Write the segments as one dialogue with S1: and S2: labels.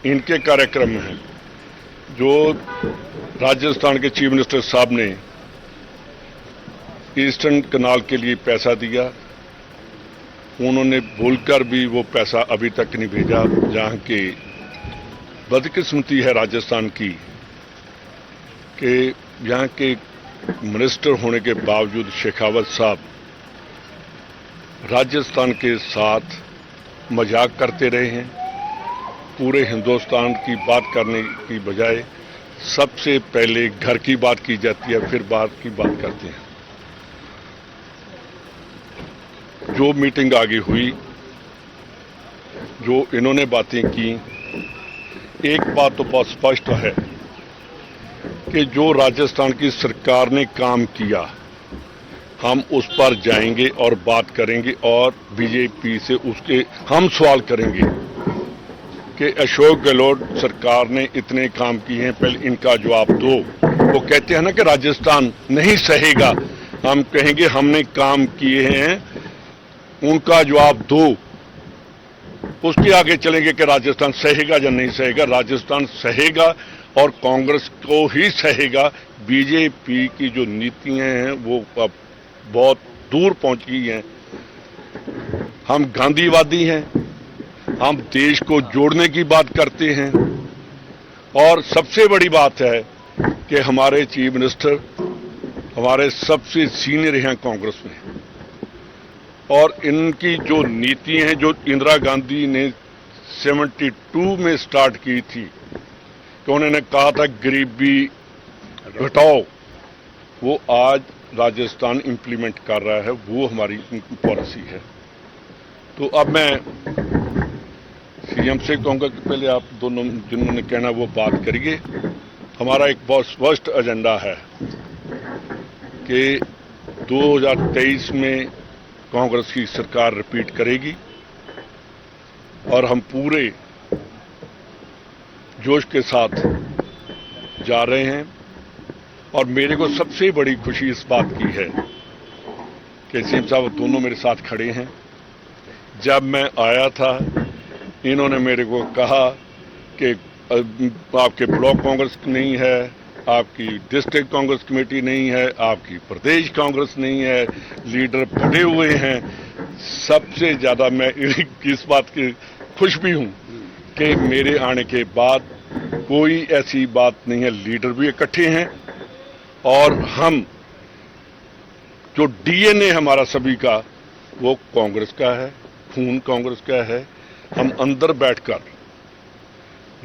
S1: इनके कार्यक्रम में है। जो राजस्थान के चीफ मिनिस्टर साहब ने ईस्टर्न कनाल के लिए पैसा दिया, उन्होंने भूलकर भी वो पैसा अभी तक नहीं भेजा। जहां की बदकिस्मती है राजस्थान की कि यहाँ के मिनिस्टर होने के बावजूद शेखावत साहब राजस्थान के साथ मजाक करते रहे हैं। पूरे हिंदुस्तान की बात करने की बजाय सबसे पहले घर की बात की जाती है, फिर बाहर की बात करते हैं। जो मीटिंग आगे हुई, जो इन्होंने बातें की, एक बात तो बहुत स्पष्ट है कि जो राजस्थान की सरकार ने काम किया, हम उस पर जाएंगे और बात करेंगे और बीजेपी से उसके हम सवाल करेंगे कि अशोक गहलोत सरकार ने इतने काम किए हैं, पहले इनका जवाब दो। वो कहते हैं ना कि राजस्थान नहीं सहेगा, हम कहेंगे हमने काम किए हैं, उनका जवाब दो। उसके आगे चलेंगे कि राजस्थान सहेगा या नहीं सहेगा। राजस्थान सहेगा और कांग्रेस को ही सहेगा। बीजेपी की जो नीतियां हैं वो अब बहुत दूर पहुंच गई हैं। हम गांधीवादी हैं, हम देश को जोड़ने की बात करते हैं और सबसे बड़ी बात है कि हमारे चीफ मिनिस्टर हमारे सबसे सीनियर हैं कांग्रेस में, और इनकी जो नीतियां हैं, जो इंदिरा गांधी ने 72 में स्टार्ट की थी कि उन्होंने कहा था गरीबी घटाओ, वो आज राजस्थान इंप्लीमेंट कर रहा है। वो हमारी पॉलिसी है। तो अब मैं सीएम से कहूंगा कि पहले आप दोनों जिन्होंने कहना वो बात करिए। हमारा एक बहुत स्पष्ट एजेंडा है कि 2023 में कांग्रेस की सरकार रिपीट करेगी और हम पूरे जोश के साथ जा रहे हैं। और मेरे को सबसे बड़ी खुशी इस बात की है कि सीएम साहब दोनों मेरे साथ खड़े हैं। जब मैं आया था, इन्होंने मेरे को कहा कि आपके ब्लॉक कांग्रेस नहीं है, आपकी डिस्ट्रिक्ट कांग्रेस कमेटी नहीं है, आपकी प्रदेश कांग्रेस नहीं है, लीडर बने हुए हैं। सबसे ज्यादा मैं इस बात की खुश भी हूं कि मेरे आने के बाद कोई ऐसी बात नहीं है, लीडर भी इकट्ठे हैं और हम जो डीएनए हमारा सभी का वो कांग्रेस का है, खून कांग्रेस का है। हम अंदर बैठकर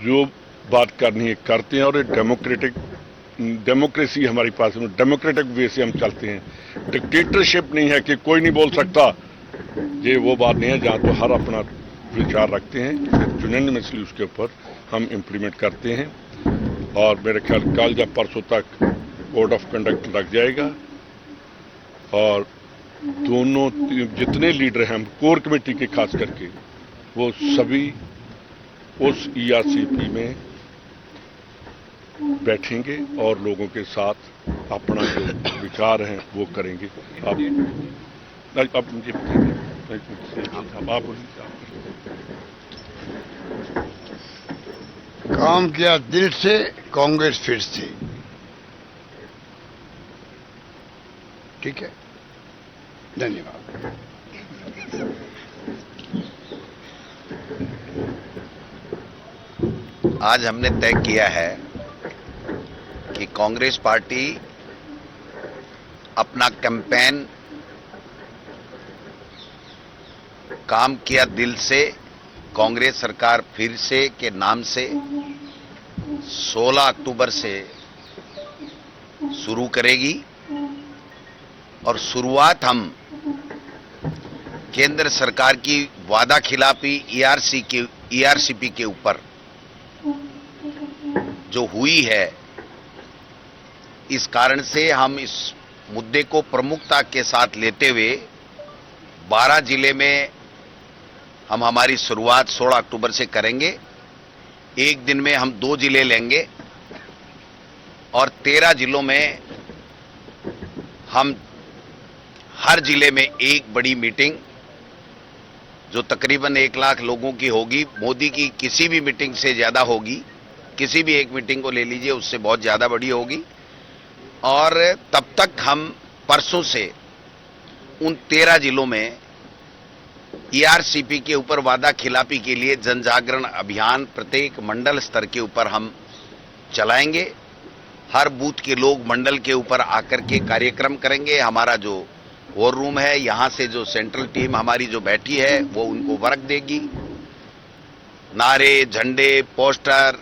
S1: जो बात करनी है करते हैं और डेमोक्रेसी हमारी पास में, डेमोक्रेटिक वे से हम चलते हैं। डिक्टेटरशिप नहीं है कि कोई नहीं बोल सकता, ये वो बात नहीं है। जहां तो हर अपना विचार रखते हैं, यूनानिमसली उसके ऊपर हम इंप्लीमेंट करते हैं। और मेरे ख्याल कल या परसों तक कोड ऑफ कंडक्ट लग जाएगा और दोनों जितने लीडर हैं, हम कोर कमेटी के खास करके, वो सभी उस ईआरसीपी में बैठेंगे और लोगों के साथ अपना जो विचार हैं वो करेंगे। आप मुझे
S2: काम किया दिल से, कांग्रेस फिर से। ठीक है, धन्यवाद।
S3: आज हमने तय किया है कि कांग्रेस पार्टी अपना कैंपेन काम किया दिल से, कांग्रेस सरकार फिर से के नाम से 16 अक्टूबर से शुरू करेगी। और शुरुआत हम केंद्र सरकार की वादा खिलाफी ईआरसीपी के ऊपर जो हुई है, इस कारण से हम इस मुद्दे को प्रमुखता के साथ लेते हुए 12 जिले में हम हमारी शुरुआत 16 अक्टूबर से करेंगे। एक दिन में हम 2 जिले लेंगे और 13 जिलों में हम हर जिले में एक बड़ी मीटिंग जो तकरीबन 1 लाख लोगों की होगी, मोदी की किसी भी मीटिंग से ज्यादा होगी। किसी भी एक मीटिंग को ले लीजिए, उससे बहुत ज्यादा बड़ी होगी। और तब तक हम परसों से उन 13 जिलों में ईआरसीपी के ऊपर वादा खिलाफी के लिए जन जागरण अभियान प्रत्येक मंडल स्तर के ऊपर हम चलाएंगे। हर बूथ के लोग मंडल के ऊपर आकर के कार्यक्रम करेंगे। हमारा जो वॉर रूम है, यहां से जो सेंट्रल टीम हमारी जो बैठी है, वो उनको वर्क देगी। नारे, झंडे, पोस्टर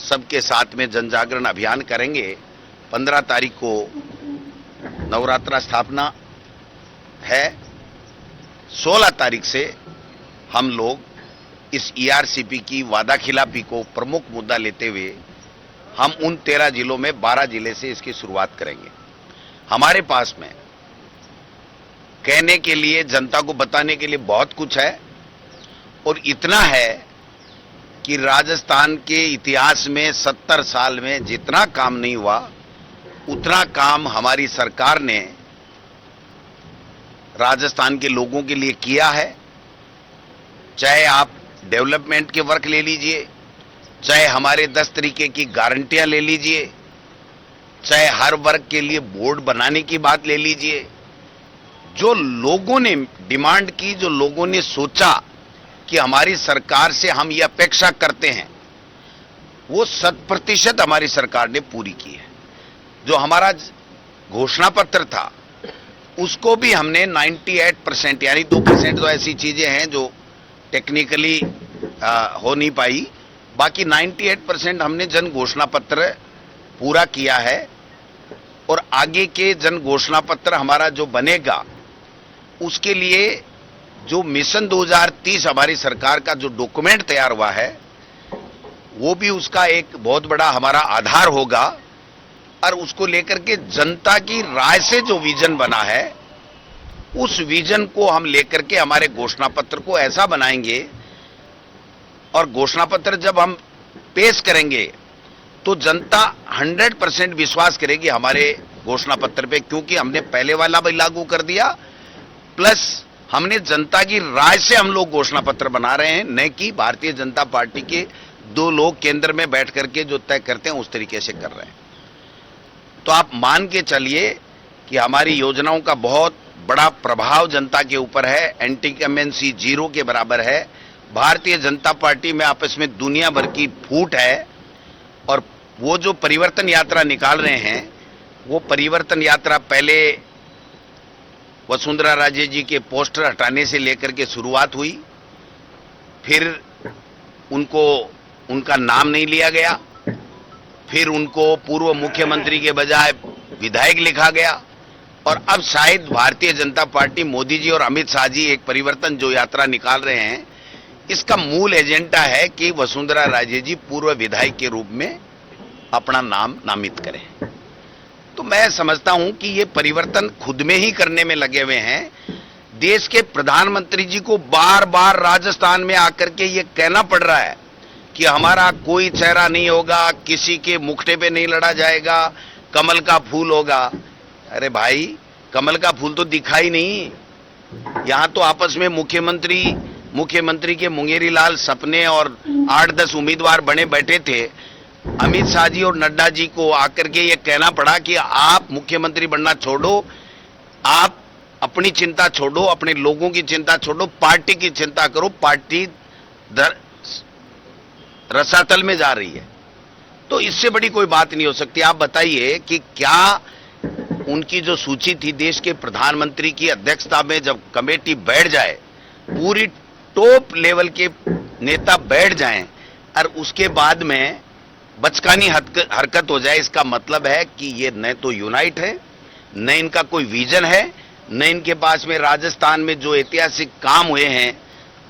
S3: सबके साथ में जन जागरण अभियान करेंगे। 15 तारीख को नवरात्रा स्थापना है। 16 तारीख से हम लोग इस ईआरसीपी की वादा खिलाफी को प्रमुख मुद्दा लेते हुए हम उन 13 जिलों में 12 जिले से इसकी शुरुआत करेंगे। हमारे पास में कहने के लिए, जनता को बताने के लिए बहुत कुछ है, और इतना है कि राजस्थान के इतिहास में 70 साल में जितना काम नहीं हुआ, उतना काम हमारी सरकार ने राजस्थान के लोगों के लिए किया है। चाहे आप डेवलपमेंट के वर्क ले लीजिए, चाहे हमारे 10 तरीके की गारंटियां ले लीजिए, चाहे हर वर्ग के लिए बोर्ड बनाने की बात ले लीजिए। जो लोगों ने डिमांड की, जो लोगों ने सोचा कि हमारी सरकार से हम ये अपेक्षा करते हैं, वो 100% हमारी सरकार ने पूरी की है। जो हमारा घोषणा पत्र था, उसको भी हमने 98%, यानी 2% तो ऐसी चीजें हैं जो टेक्निकली हो नहीं पाई, बाकी 98% हमने जन घोषणा पत्र पूरा किया है। और आगे के जन घोषणा पत्र हमारा जो बनेगा, उसके लिए जो मिशन 2030 हमारी सरकार का जो डॉक्यूमेंट तैयार हुआ है, वो भी उसका एक बहुत बड़ा हमारा आधार होगा। और उसको लेकर के जनता की राय से जो विजन बना है, उस विजन को हम लेकर के हमारे घोषणा पत्र को ऐसा बनाएंगे। और घोषणा पत्र जब हम पेश करेंगे तो जनता 100% विश्वास करेगी हमारे घोषणा पत्र पे, क्योंकि हमने पहले वाला भी लागू कर दिया, प्लस हमने जनता की राय से हम लोग घोषणा पत्र बना रहे हैं, न कि भारतीय जनता पार्टी के 2 लोग केंद्र में बैठ करके जो तय करते हैं उस तरीके से कर रहे हैं। तो आप मान के चलिए कि हमारी योजनाओं का बहुत बड़ा प्रभाव जनता के ऊपर है। एंटी इनकम्बेंसी 0 के बराबर है। भारतीय जनता पार्टी में आपस में दुनिया भर की फूट है। और वो जो परिवर्तन यात्रा निकाल रहे हैं, वो परिवर्तन यात्रा पहले वसुंधरा राजे जी के पोस्टर हटाने से लेकर के शुरुआत हुई, फिर उनका नाम नहीं लिया गया, फिर उनको पूर्व मुख्यमंत्री के बजाय विधायक लिखा गया, और अब शायद भारतीय जनता पार्टी, मोदी जी और अमित शाह जी एक परिवर्तन जो यात्रा निकाल रहे हैं, इसका मूल एजेंडा है कि वसुंधरा राजे जी पूर्व विधायक के रूप में अपना नाम नामित करें। तो मैं समझता हूं कि ये परिवर्तन खुद में ही करने में लगे हुए हैं। देश के प्रधानमंत्री जी को बार बार राजस्थान में आकर के ये कहना पड़ रहा है कि हमारा कोई चेहरा नहीं होगा, किसी के मुखटे पे नहीं लड़ा जाएगा, कमल का फूल होगा। अरे भाई, कमल का फूल तो दिखा ही नहीं। यहां तो आपस में मुख्यमंत्री के मुंगेरी लाल सपने और 8-10 उम्मीदवार बने बैठे थे। अमित शाह जी और नड्डा जी को आकर के ये कहना पड़ा कि आप मुख्यमंत्री बनना छोड़ो, आप अपनी चिंता छोड़ो, अपने लोगों की चिंता छोड़ो, पार्टी की चिंता करो, पार्टी रसातल में जा रही है। तो इससे बड़ी कोई बात नहीं हो सकती। आप बताइए कि क्या उनकी जो सूची थी, देश के प्रधानमंत्री की अध्यक्षता में जब कमेटी बैठ जाए, पूरी टॉप लेवल के नेता बैठ जाएं, और उसके बाद में बचकानी हरकत हो जाए, इसका मतलब है कि ये न तो यूनाइट है, न इनका कोई विजन है, न इनके पास में राजस्थान में जो ऐतिहासिक काम हुए हैं,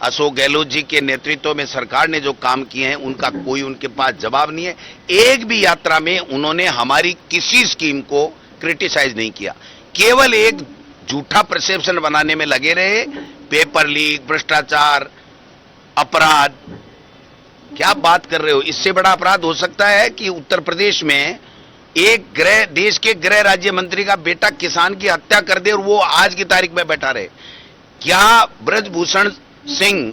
S3: अशोक गहलोत जी के नेतृत्व में सरकार ने जो काम किए हैं, उनका कोई उनके पास जवाब नहीं है। एक भी यात्रा में उन्होंने हमारी किसी स्कीम को क्रिटिसाइज नहीं किया, केवल एक झूठा परसेप्शन बनाने में लगे रहे। पेपर लीक, भ्रष्टाचार, अपराध, क्या बात कर रहे हो? इससे बड़ा अपराध हो सकता है कि उत्तर प्रदेश में एक देश के गृह राज्य मंत्री का बेटा किसान की हत्या कर दे और वो आज की तारीख में बैठा रहे? क्या ब्रजभूषण सिंह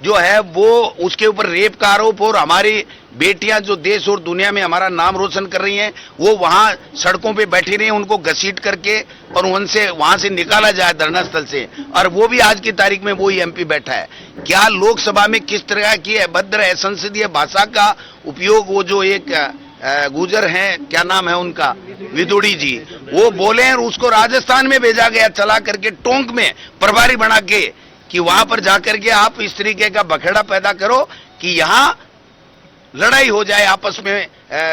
S3: जो है वो उसके ऊपर रेप का आरोप और हमारी बेटियां जो देश और दुनिया में हमारा नाम रोशन कर रही हैं वो वहां सड़कों पे बैठी रही हैं, उनको घसीट करके और उनसे वहां से निकाला जाए धरना स्थल से, और वो भी आज की तारीख में वही एमपी बैठा है। क्या लोकसभा में किस तरह की अभद्र है संसदीय भाषा का उपयोग वो जो एक गुजर हैं, क्या नाम है उनका, विदुड़ी जी, वो बोले और उसको राजस्थान में भेजा गया चला करके टोंक में प्रभारी बना के कि वहां पर जाकर के आप इस तरीके का बखेड़ा पैदा करो कि यहां लड़ाई हो जाए आपस में,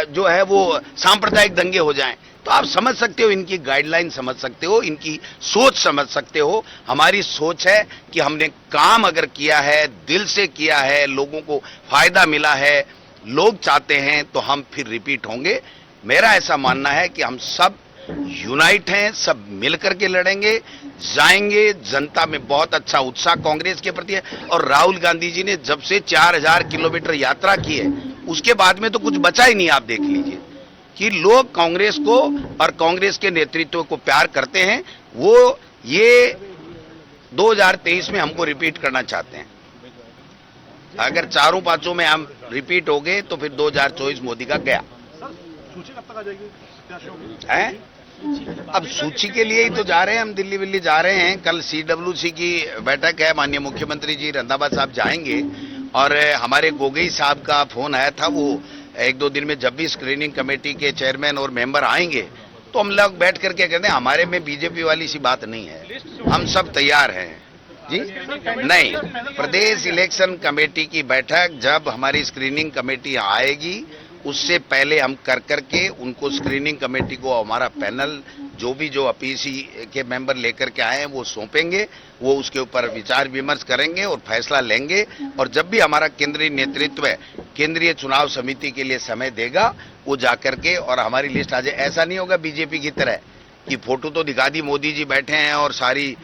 S3: जो है वो सांप्रदायिक दंगे हो जाएं। तो आप समझ सकते हो, इनकी गाइडलाइन समझ सकते हो, इनकी सोच समझ सकते हो। हमारी सोच है कि हमने काम अगर किया है, दिल से किया है, लोगों को फायदा मिला है, लोग चाहते हैं तो हम फिर रिपीट होंगे। मेरा ऐसा मानना है कि हम सब यूनाइट हैं, सब मिलकर के लड़ेंगे, जाएंगे। जनता में बहुत अच्छा उत्साह कांग्रेस के प्रति है और राहुल गांधी जी ने जब से 4000 किलोमीटर यात्रा की है उसके बाद में तो कुछ बचा ही नहीं। आप देख लीजिए कि लोग कांग्रेस को और कांग्रेस के नेतृत्व को प्यार करते हैं। वो ये 2023 में हमको रिपीट करना चाहते हैं। अगर चारों पांचों में हम रिपीट हो गए तो फिर 2024 मोदी का गया है। अब सूची के लिए ही तो जा रहे हैं हम, दिल्ली विल्ली जा रहे हैं। कल CWC की बैठक है, माननीय मुख्यमंत्री जी रंधावा साहब जाएंगे और हमारे गोगई साहब का फोन आया था, वो 1-2 दिन में जब भी स्क्रीनिंग कमेटी के चेयरमैन और मेंबर आएंगे तो हम लोग बैठ करके कहते हैं हमारे में बीजेपी वाली सी बात नहीं है, हम सब तैयार हैं जी। नहीं, प्रदेश इलेक्शन कमेटी की बैठक जब हमारी स्क्रीनिंग कमेटी आएगी उससे पहले हम कर करके उनको स्क्रीनिंग कमेटी को हमारा पैनल जो अपीसी के मेंबर लेकर के आए हैं वो सौंपेंगे, वो उसके ऊपर विचार विमर्श करेंगे और फैसला लेंगे। और जब भी हमारा केंद्रीय नेतृत्व है, केंद्रीय चुनाव समिति के लिए समय देगा, वो जाकर के और हमारी लिस्ट आ जाए। ऐसा नहीं होगा बीजेपी की तरह कि फोटो तो दिखा दी, मोदी जी बैठे हैं और सारी